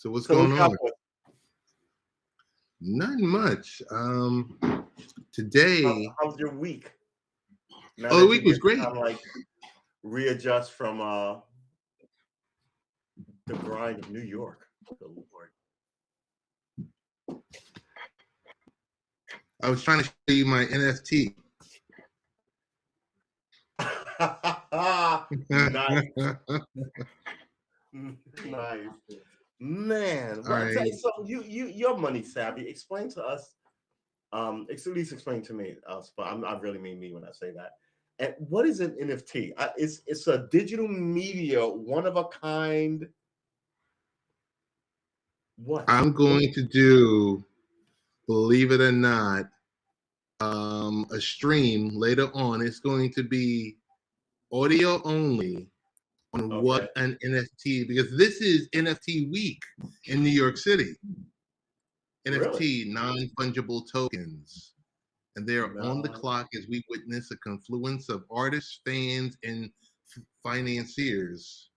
So what's So what going you got on? for us? Not much. How, Today, how's your week? Now oh, the that you week was get to great. kind of like readjust from the grind of New York. Good Lord. I was trying to show you my NFT. Nice, All nice, man. What? right. So you're money savvy. Explain to us. At least explain to me. But I really mean me when I say that. And what is an NFT? It's a digital media, one of a kind. What? I'm going to do, believe it or not, a stream later on. It's going to be audio only on Okay. what an NFT, because this is NFT week in New York City. Really? NFT, non-fungible tokens. And they are on the No. clock as we witness a confluence of artists, fans, and financiers.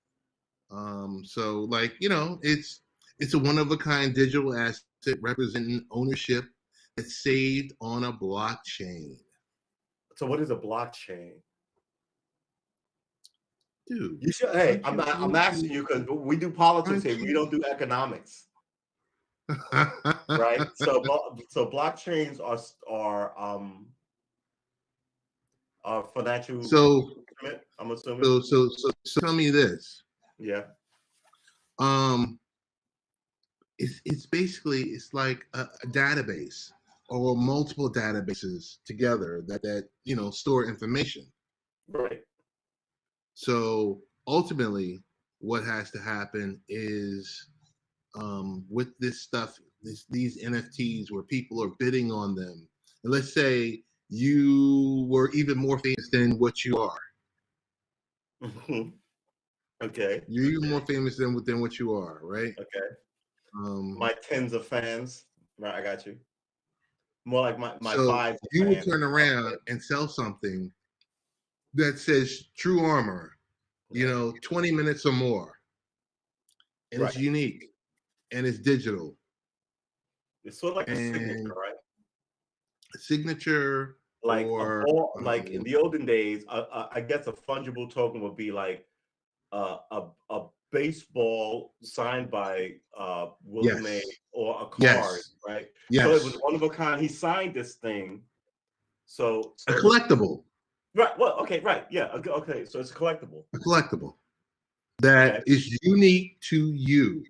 So, like, it's a one of a kind digital asset representing ownership that's saved on a blockchain. So what is a blockchain? Dude, You should. Hey, aren't you I'm asking you because we do politics aren't here. We you? don't do economics, right? So blockchains are financial so, instrument. I'm assuming. so tell me this. Yeah. Um, it's basically it's like a database or multiple databases together that store information. Right. So ultimately, what has to happen is with this stuff, these NFTs where people are bidding on them. And let's say you were even more famous than what you are. Okay. You're even more famous than what you are, right? Okay. Um, My tens of fans. Right. I got you. More like my so fives of you would fans. turn around and sell something that says True Armor, Right. 20 minutes or more, and it's Right. unique and it's digital It's sort of like a signature, and right? a signature Like a or ball. Like in the olden days, I guess a fungible token would be like a baseball signed by Willie May yes, or a card, yes, right? So it was yes, one of a kind. He signed this thing. So a so collectible, right. Well, okay, right. Yeah. Okay. So it's a collectible. a collectible that Okay. is unique to you,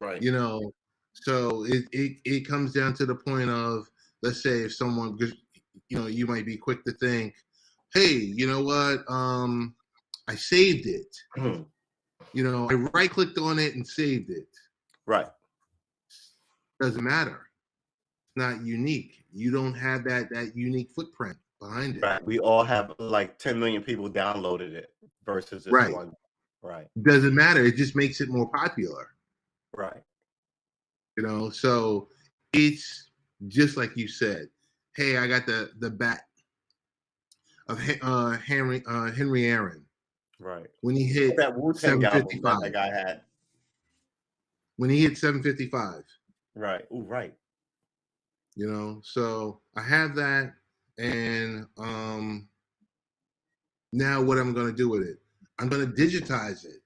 Right. you know. So it comes down to the point of, let's say if someone, you might be quick to think, hey, you know what? I saved it. I right clicked on it and saved it. Right. Doesn't matter. It's not unique. You don't have that unique footprint behind it. Right. We all have like 10 million people downloaded it versus this Right. one. Right. Doesn't matter. It just makes it more popular. Right. So it's just like you said. Hey, I got the bat of Henry Aaron Right. when he hit That Wu Tang album that 755. that guy had. When he hit 755. Right. Ooh, right. So I have that, and now what I'm going to do with it? I'm going to digitize it,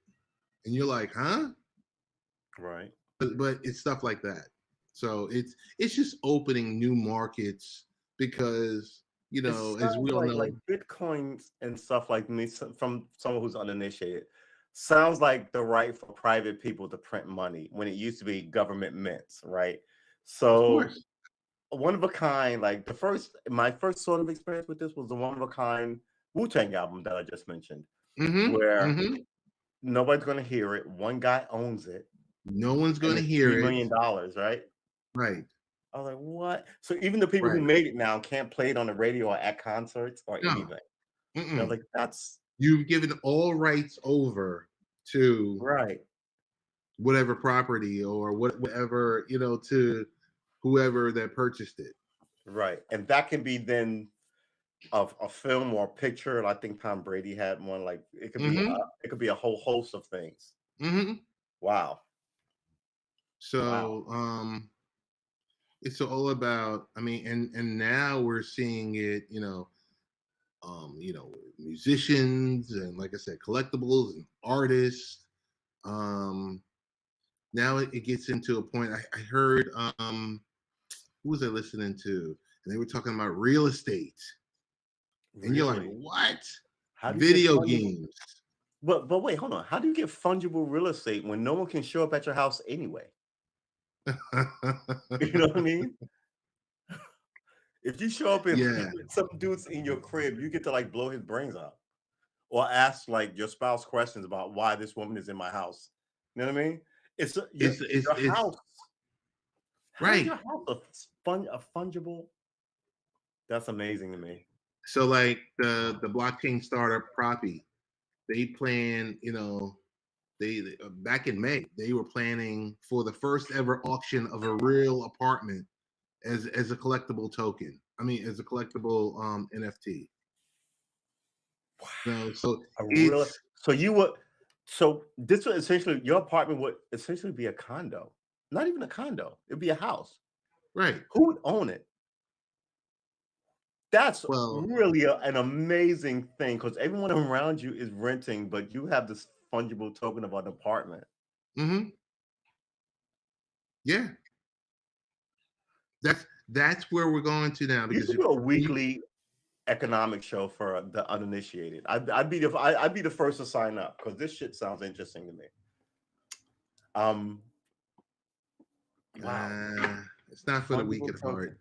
and you're like, huh? Right. But it's stuff like that. So it's just opening new markets because It as sounds we all know. like Bitcoins and stuff like me from someone who's uninitiated. Sounds like the right for private people to print money when it used to be government mints, right? Of So course. one of a kind, like my first sort of experience with this was the one of a kind Wu Tang album that I just mentioned, Mm-hmm. where Mm-hmm. nobody's gonna hear it. One guy owns it, No one's and going to it's hear $3 it. million, right? Right. I was like, what? So even the people who Right. made it now can't play it on the radio or at concerts or No. anything. And I was Mm-mm. like, that's You've given all rights over to right. whatever property or whatever, to whoever that purchased it. Right. And that can be then a film or a picture. I think Tom Brady had one. Like Mm-hmm. it could be a whole host of things. Mm-hmm. Wow. So it's all about, I mean, and now we're seeing it, musicians and, like I said, collectibles and artists. Um, Now it gets into a point. I heard, who was I listening to? And they were talking about real estate. And you're like, Really? what? How do you get Video fungible? games. But wait, hold on. How do you get fungible real estate when no one can show up at your house anyway? You know what I mean? If you show up and Yeah, some dude's in your crib, you get to like blow his brains out or ask like your spouse questions about why this woman is in my house. You know what I mean? Your it's house. How is right. your house a fungible? That's amazing to me. So like the blockchain startup Proppy, they plan, back in May, they were planning for the first ever auction of a real apartment as a collectible token. I mean, as a collectible NFT. So A real it's so you would so this would essentially your apartment would essentially be a condo. Not even a condo. It'd be a house. right. Who would own it? That's Well, really an amazing thing because everyone around you is renting, but you have this fungible token of an apartment. hmm yeah, that's where we're going to now You because should do a weekly economic show for the uninitiated. I'd be the first to sign up because this shit sounds interesting to me. Um, wow, it's not for the weak fungible at token, heart.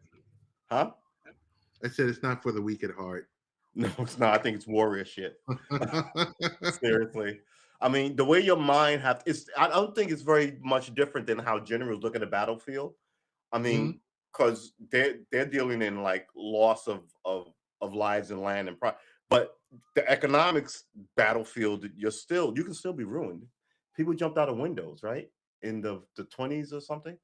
huh? I said it's not for the weak at heart. No, it's not. I think it's warrior shit. Seriously. I mean, the way your mind have it's I don't think it's very much different than how generals look at a battlefield. I hmm mean, because they're dealing in like loss of lives and land and but the economics battlefield, you can still be ruined. People jumped out of windows, right? In the 20s or something.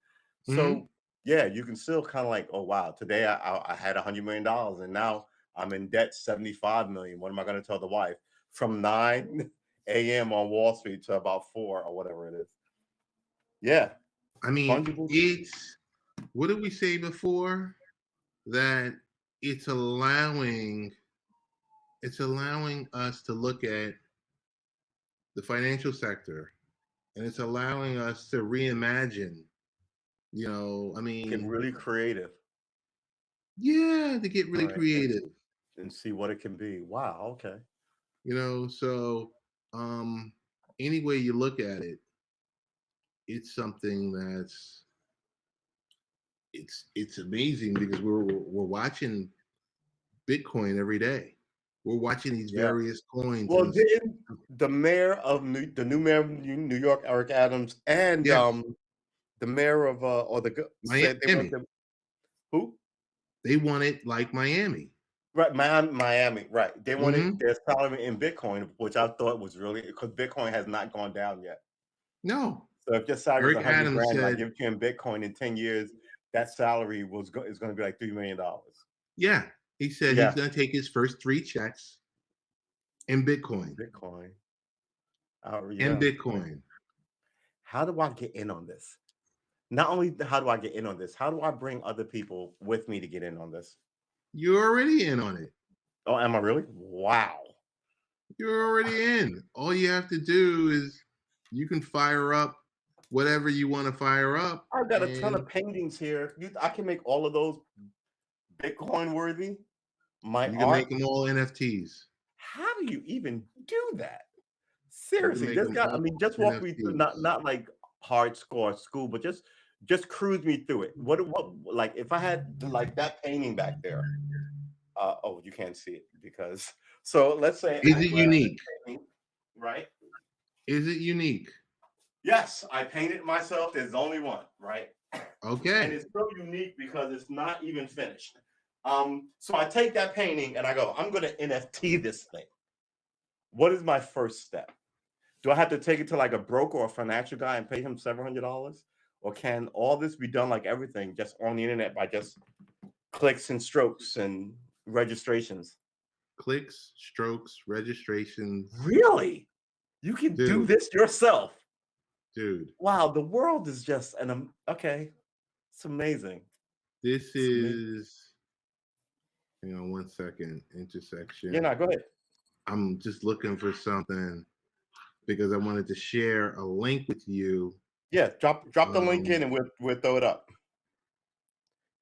hmm So yeah, you can still kind of like, oh wow, today I had $100 million and now I'm in debt 75 million. What am I going to tell the wife? From 9 a.m. on Wall Street to about 4 or whatever it is. Yeah, I mean, fungible. it's what did we say before? That it's allowing us to look at the financial sector, and it's allowing us to reimagine. I Get mean, really creative. yeah, to get really Right. creative. And see what it can be. Wow. Okay. So um, any way you look at it, it's something it's amazing because we're watching Bitcoin every day. We're watching these Yeah. various coins Well, and didn't the new mayor of New York, Eric Adams, and yes, the mayor of said they want Miami. them who? They want it like Miami. Right, Miami, right. They wanted hmm their salary in Bitcoin, which I thought was really because Bitcoin has not gone down yet. No, So if your salary is Eric 100 Adams grand and I said, give it to you in Bitcoin in 10 years, that salary is going to be like $3 million. yeah, he said he's Yeah, going to take his first three checks in Bitcoin. Bitcoin. In Yeah. Bitcoin. How do I get in on this? Not only how do I get in on this, how do I bring other people with me to get in on this? You're already in on it. Oh, am I really? Wow. You're already in. All you have to do is you can fire up whatever you want to fire up, I've got a ton and of paintings here. I can make all of those Bitcoin worthy. My you can make art. them all NFTs. How do you even do that? You can Seriously, make them all just walk me through, NFTs. not like hard score school, but just cruise me through it. What like if I had like that painting back there? Oh, you can't see it because so let's say Is I it grab this unique? painting, right? Is it unique? Yes, I painted myself. There's only one, right? And Okay. it's so unique because it's not even finished. So I take that painting and I go, I'm gonna NFT this thing. What is my first step? Do I have to take it to like a broker or a financial guy and pay him $700? Or can all this be done like everything just on the internet by just clicks and strokes and registrations? Clicks, strokes, registrations. Really? You can do Dude, this yourself? dude. Wow, the world is just okay. It's amazing. This It's amazing. is. Hang on 1 second. Yeah, Intersection. no, go ahead. I'm just looking for something because I wanted to share a link with you. Yeah, drop the link in Um, and we'll throw it up.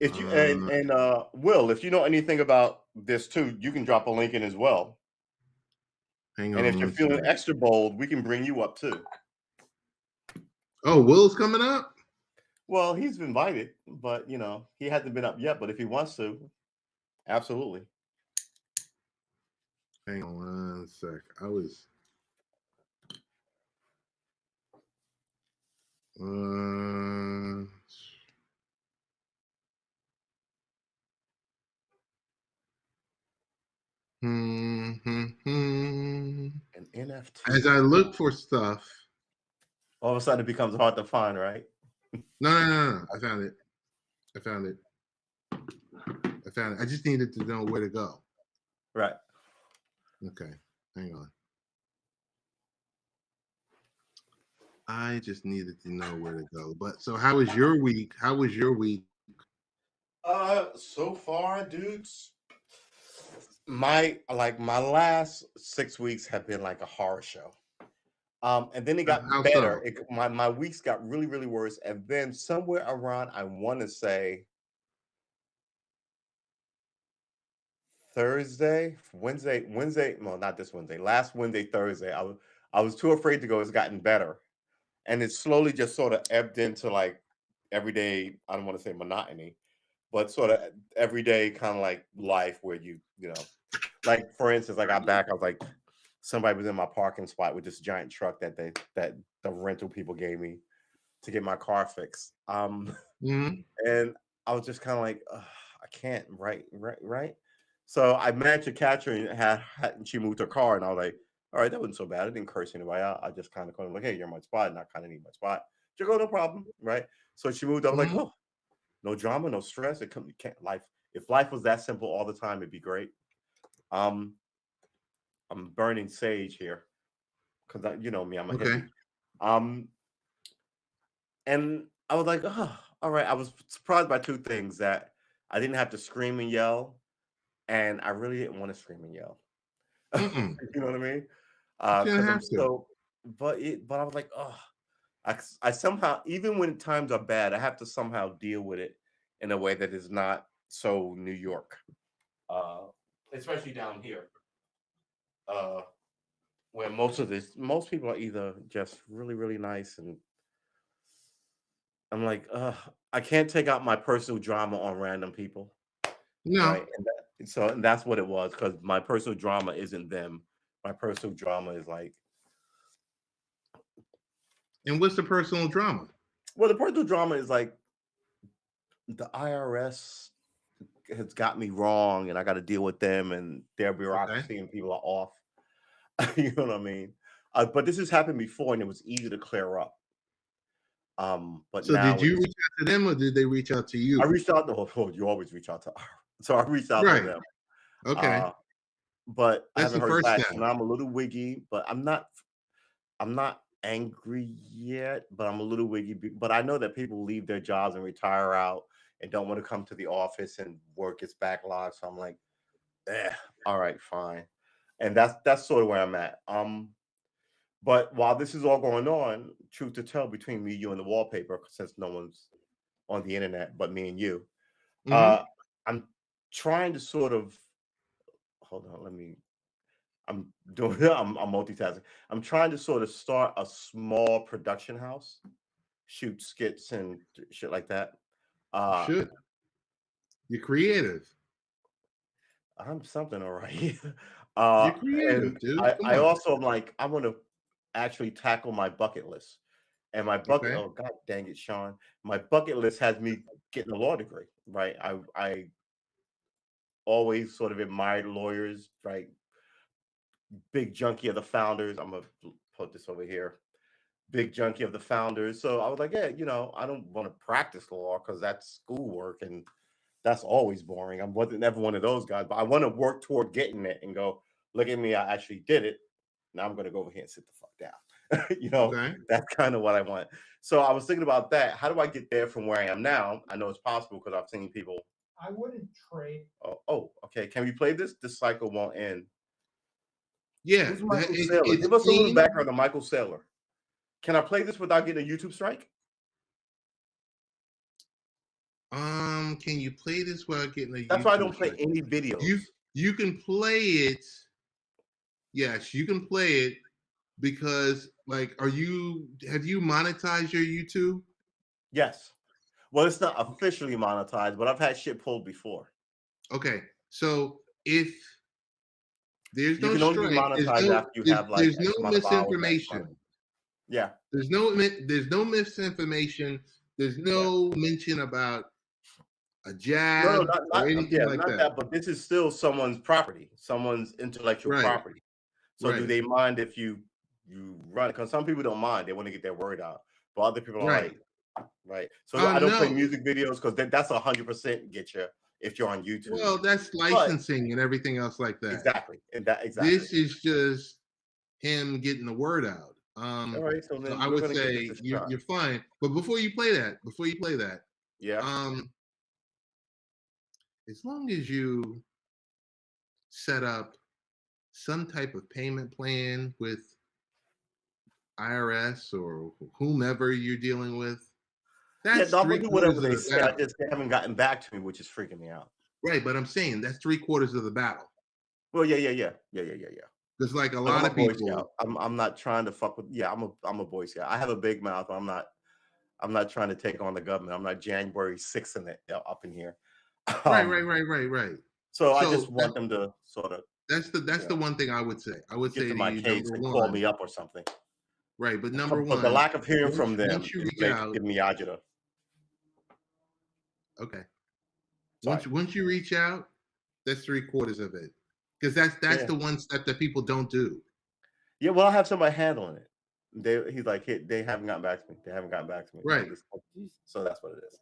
If you uh, and Will, if you know anything about this too, you can drop a link in as well. hang And on if you're one feeling second. extra bold, we can bring you up too. Oh, Will's coming up. Well, he's invited, but he hasn't been up yet. But if he wants to, absolutely. Hang on 1 sec. I was. Uh, hmm, hmm, hmm. An NFT. As I look for stuff. All of a sudden, it becomes hard to find, right? No. I found it. I found it. I found it. I just needed to know where to go. Right. Okay. Hang on. I just needed to know where to go. But so how was your week? How was your week? So far, dudes, my last 6 weeks have been like a horror show. And then it got How better. so? My weeks got really, really worse. And then somewhere around, I want to say Wednesday. Well, not this Wednesday. Last Wednesday, Thursday. I was too afraid to go. It's gotten better, and it slowly just sort of ebbed into like everyday. I don't want to say monotony, but sort of everyday kind of like life where like for instance, I got back. I was like, somebody was in my parking spot with this giant truck that the rental people gave me to get my car fixed. Mhm. And I was just kind of like, "Ugh, I can't, right. So I managed to catch her and and she moved her car, and I was like, all right, that wasn't so bad. I didn't curse anybody out. I just kind of like, hey, you're my spot, and I kind of need my spot. She go, no problem, right? So she moved. I was like, Mhm. oh, no drama, no stress. You can't life. If life was that simple all the time, it'd be great. Um, I'm burning sage here because you know me, I'm a Okay. hippie. Um, and I was like, oh, all right. I was surprised by two things: that I didn't have to scream and yell, and I really didn't want to scream and yell. Mm-mm. You know what I mean? You shouldn't Because I'm have to. so, but I was like, oh, I somehow, even when times are bad, I have to somehow deal with it in a way that is not so New York, uh, especially down here, uh, where most people are either just really, really nice, and I'm like, I can't take out my personal drama on random people, No. right? And that's what it was, because my personal drama isn't them. My personal drama is like, And what's the personal drama? well, the personal drama is like the IRS has got me wrong, and I got to deal with them and their Okay. bureaucracy, and people are off. You know what I mean? But this has happened before, and it was easy to clear up. But So did now you it's reach out to them or did they reach out to I you? reached out to you always reach out to so I reached out to Right. them. Okay. Uh, but I That's haven't the heard first back. step. So now I'm a little wiggy, but I'm not angry yet, but I'm a little wiggy. But I know that people leave their jobs and retire out and don't want to come to the office, and work is backlogged. So I'm like, eh, all right, fine. And that's sort of where I'm at. But while this is all going on, truth to tell, between me, you, and the wallpaper, since no one's on the internet but me and you, Hmm. uh, I'm trying to sort of hold on. Let me. I'm doing. I'm multitasking. I'm trying to sort of start a small production house, shoot skits and shit like that. You Uh, should. You're creative. I'm something, all right. You're And creative, dude. Come I on. also am like, I want to actually tackle my bucket list. And my bucket, Okay. oh god dang it, Sean. My bucket list has me getting a law degree, right? I always sort of admired lawyers, right? Big junkie of the founders. I'm gonna put this over here. Big junkie of the founders. So I was like, yeah, I don't want to practice law because that's schoolwork, and that's always boring. I wasn't never one of those guys, but I want to work toward getting it and go, look at me, I actually did it. Now I'm gonna go over here and sit the fuck You know, Okay. that's kind of what I want. So I was thinking about that. How do I get there from where I am now? I know it's possible because I've seen people. I wouldn't trade. Okay. Can we play this? This cycle won't end. Yeah, Who's Michael Saylor? it's Give us a little clean. background on Michael Saylor. Can I play this without getting a YouTube strike? Can you play this without getting a That's why I YouTube don't play strike? any videos. You can play it. Yes, you can play it because like have you monetized your YouTube? Yes. Well, it's not officially monetized, but I've had shit pulled before. Okay. So if there's You no can only be strike, monetized after you have like there's no X amount of hours that misinformation. money. Yeah. There's no misinformation. There's no mention about a jab No, or anything like not that. that, but this is still someone's property, someone's intellectual Right. property. So do Right. they mind if you run? Because some people don't mind; they want to get their word out. But other people are Right. like, right. So I don't play No. music videos because that's 100% get you if you're on YouTube. Well, that's licensing and everything else like that. Exactly, and that exactly. This is just him getting the word out. All right, so then I we're would gonna give say this a you're shot. fine. But before you play that, Yeah. as long as you set up some type of payment plan with IRS or whomever you're dealing with, that's I'm gonna do whatever they three-quarters of the say. I battle. just they haven't gotten back to me, which is freaking me out. Right, but I'm saying that's three-quarters of the battle. Well, yeah. Because like a Like, lot I'm of a Boy people, Scout. I'm not trying to fuck with. Yeah, I'm a Boy Scout. I have a big mouth. But I'm not trying to take on the government. I'm not January 6th in it up in here. right. So I So just want them to sort of that's the one thing I would say. I would get say to to my you, case number and call one, me up or something. right, but number But the one, lack of hearing from them once you is reach out, giving me agita. okay. Sorry. Once you reach out, that's three-quarters of it. Because that's Yeah. the one step that people don't do. Yeah, well, I have somebody handling it. He's like, hey, they haven't gotten back to me. They haven't gotten back to me. Right. So that's what it is.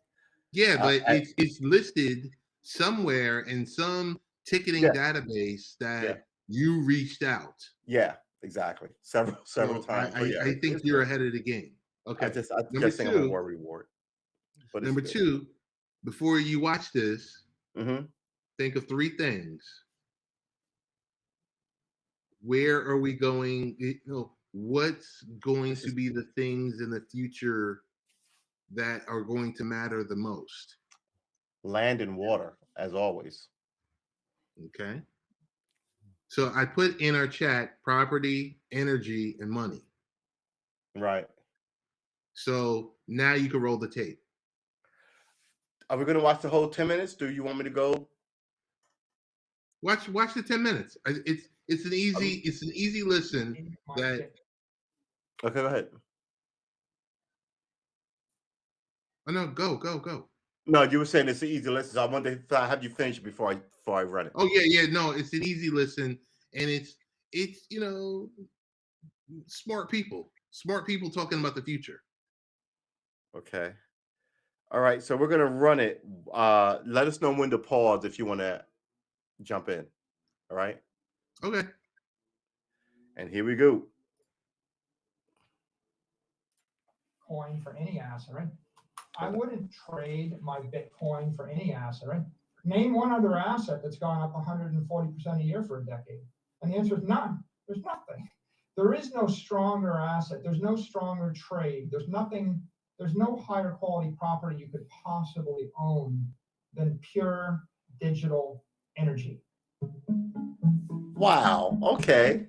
Yeah, but I- it's listed somewhere in some ticketing Yeah. database that Yeah. you reached out. Yeah, exactly. Several So times. I, I think you're ahead of the game. Okay. I just Number think I'm a two, war reward. But number two, before you watch this, Mm-hmm. think of three things. Where are we going? What's going to be the things in the future that are going to matter the most? Land and water, as always. Okay. So I put in our chat property, energy, and money. Right. So now you can roll the tape. Are we gonna watch the whole 10 minutes? Do you want me to go? Watch the 10 minutes. It's an easy listen that Okay, go ahead. oh no, go. No, you were saying it's an easy listen. So I wanted to have you finish before I run it. Oh yeah, no, it's an easy listen, and it's smart people talking about the future. Okay. All right, so we're gonna run it. Let us know when to pause if you want to jump in. All right. Okay. And here we go. Coin for any asset, right? I wouldn't trade my Bitcoin for any asset, right? Name one other asset that's gone up 140% a year for a decade. And the answer is none. There's nothing. There is no stronger asset. There's no stronger trade. There's nothing, there's no higher quality property you could possibly own than pure digital energy. Wow. Okay.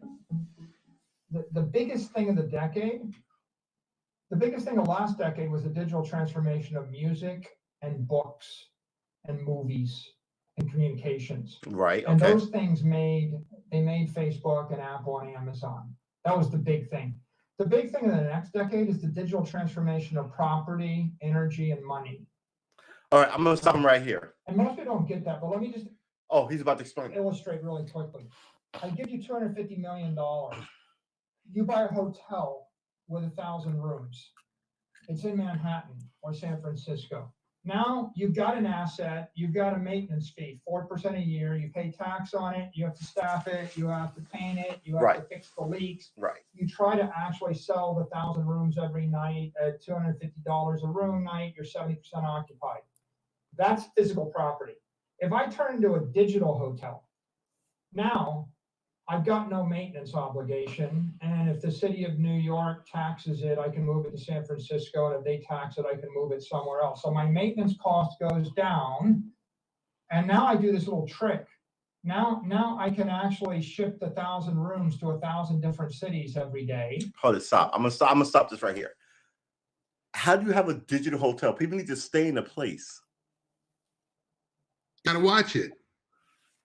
The biggest thing of the decade, the biggest thing of last decade was the digital transformation of music and books and movies and communications. Right. And Okay. those things made Facebook and Apple and Amazon. That was the big thing. The big thing in the next decade is the digital transformation of property, energy, and money. All right. I'm gonna stop him right here. And most people don't get that, but let me just Oh, he's about to explain. illustrate really quickly. I give you $250 million. You buy a hotel with 1,000 rooms. It's in Manhattan or San Francisco. Now you've got an asset, you've got a maintenance fee, 4% a year, you pay tax on it, you have to staff it, you have to paint it, you have to Right. fix the leaks. Right. You try to actually sell the 1,000 rooms every night at $250 a room night, you're 70% occupied. That's physical property. If I turn into a digital hotel, now I've got no maintenance obligation. And if the city of New York taxes it, I can move it to San Francisco. And if they tax it, I can move it somewhere else. So my maintenance cost goes down. And now I do this little trick. Now I can actually ship the 1,000 rooms to 1,000 different cities every day. Hold it, stop. I'm gonna stop this right here. How do you have a digital hotel? People need to stay in a place. Gotta watch it.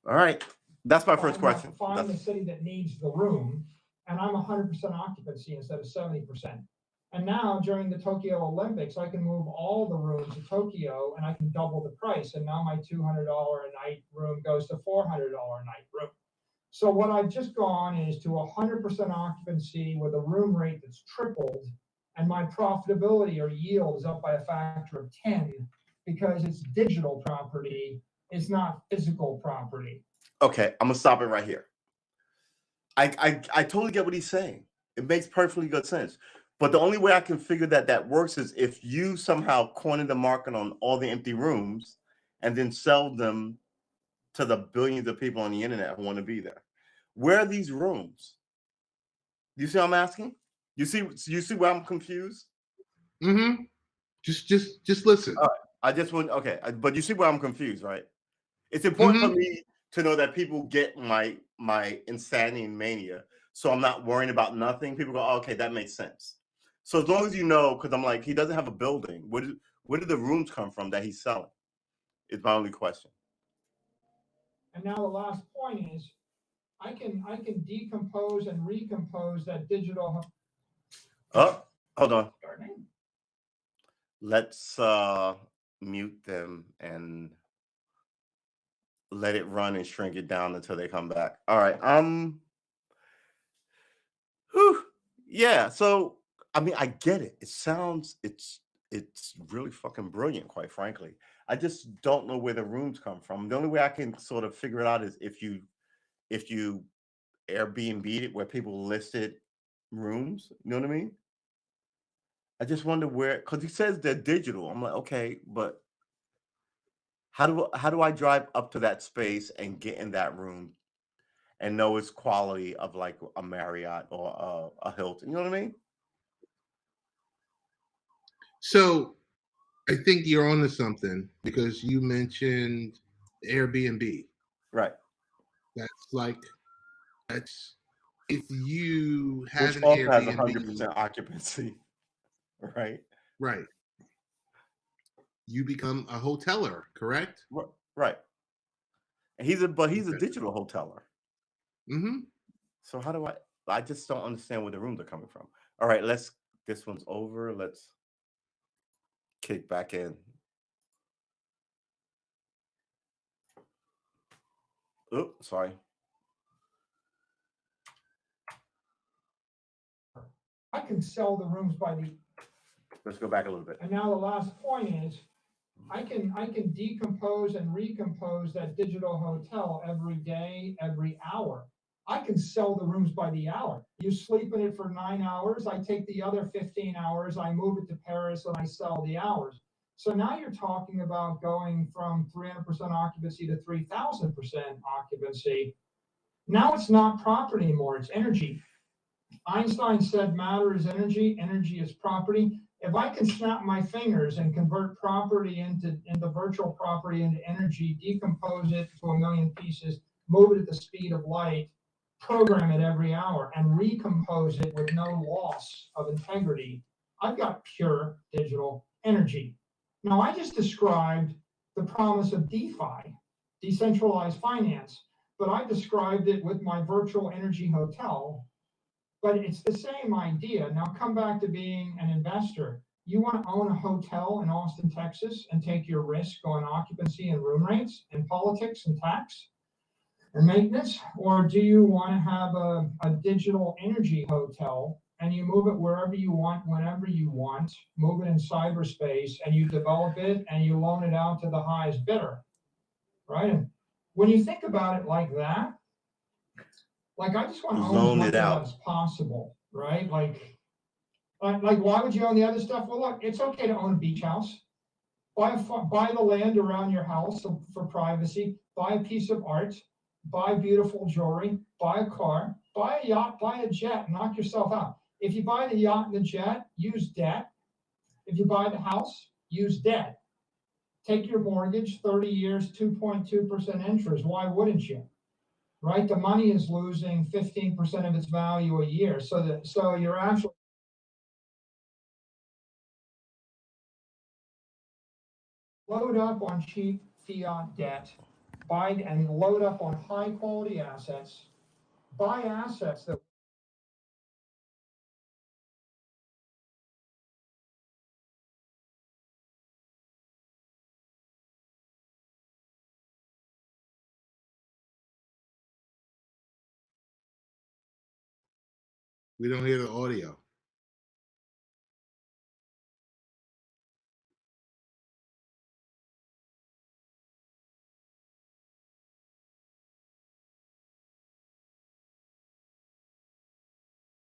All right. That's my first Find question. Find the city that needs the room, and I'm 100% occupancy instead of 70%. And now during the Tokyo Olympics, I can move all the rooms to Tokyo, and I can double the price. And now my $200 a night room goes to $400 a night room. So what I've just gone is to 100% occupancy with a room rate that's tripled, and my profitability or yield is up by a factor of 10 because it's digital property, it's not physical property. Okay, I'm gonna stop it right here. I totally get what he's saying. It makes perfectly good sense. But the only way I can figure that works is if you somehow corner the market on all the empty rooms and then sell them to the billions of people on the internet who want to be there. Where are these rooms? You see what I'm asking? You see where I'm confused? Mm-hmm. Just listen. I just want but you see where I'm confused, right? It's important for me to know that people get my insanity and mania, so I'm not worrying about nothing. People go, oh, okay, that makes sense. So as long as you know, because I'm like, he doesn't have a building. Where did the rooms come from that he's selling? Is my only question. And now the last point is, I can decompose and recompose that digital. Oh, hold on. Let's mute them and let it run and shrink it down until they come back. All right. Yeah. So I mean, I get it. It sounds it's really fucking brilliant, quite frankly. I just don't know where the rooms come from. The only way I can sort of figure it out is if you Airbnb it where people listed rooms. You know what I mean? I just wonder where, because he says they're digital. I'm like, okay, but how do I drive up to that space and get in that room and know its quality of like a Marriott or a Hilton? You know what I mean? So I think you're onto something because you mentioned Airbnb. Right. That's if you have Which an also has Airbnb, 100% occupancy, right? right? You become a hoteler, correct? Right. And he's a digital hoteler. Mm-hmm. So how do I just don't understand where the rooms are coming from. All right, this one's over. Let's kick back in. Oh, sorry. I can sell the rooms by the. Let's go back a little bit. And now the last point is, I can decompose and recompose that digital hotel every day, every hour. I can sell the rooms by the hour. You sleep in it for 9 hours. I take the other 15 hours. I move it to Paris and I sell the hours. So now you're talking about going from 300% occupancy to 3,000% occupancy. Now it's not property anymore. It's energy. Einstein said matter is energy. Energy is property. If I can snap my fingers and convert property into virtual property into energy, decompose it to 1 million pieces, move it at the speed of light, program it every hour, and recompose it with no loss of integrity, I've got pure digital energy. Now, I just described the promise of DeFi, decentralized finance, but I described it with my virtual energy hotel. But it's the same idea. Now come back to being an investor. You want to own a hotel in Austin, Texas, and take your risk on occupancy and room rates and politics and tax and maintenance? Or do you want to have a digital energy hotel and you move it wherever you want, whenever you want, move it in cyberspace, and you develop it and you loan it out to the highest bidder, right? And when you think about it like that, like I just want to own as Loan much it of out. that as possible, right? Like why would you own the other stuff? Well, look, it's okay to own a beach house. Buy the land around your house for privacy. Buy a piece of art. Buy beautiful jewelry. Buy a car. Buy a yacht. Buy a jet. Knock yourself out. If you buy the yacht and the jet, use debt. If you buy the house, use debt. Take your mortgage, 30 years, 2.2% interest. Why wouldn't you? Right? The money is losing 15% of its value a year. So you're actually load up on cheap fiat debt, buy and load up on high quality assets, buy assets that We don't hear the audio.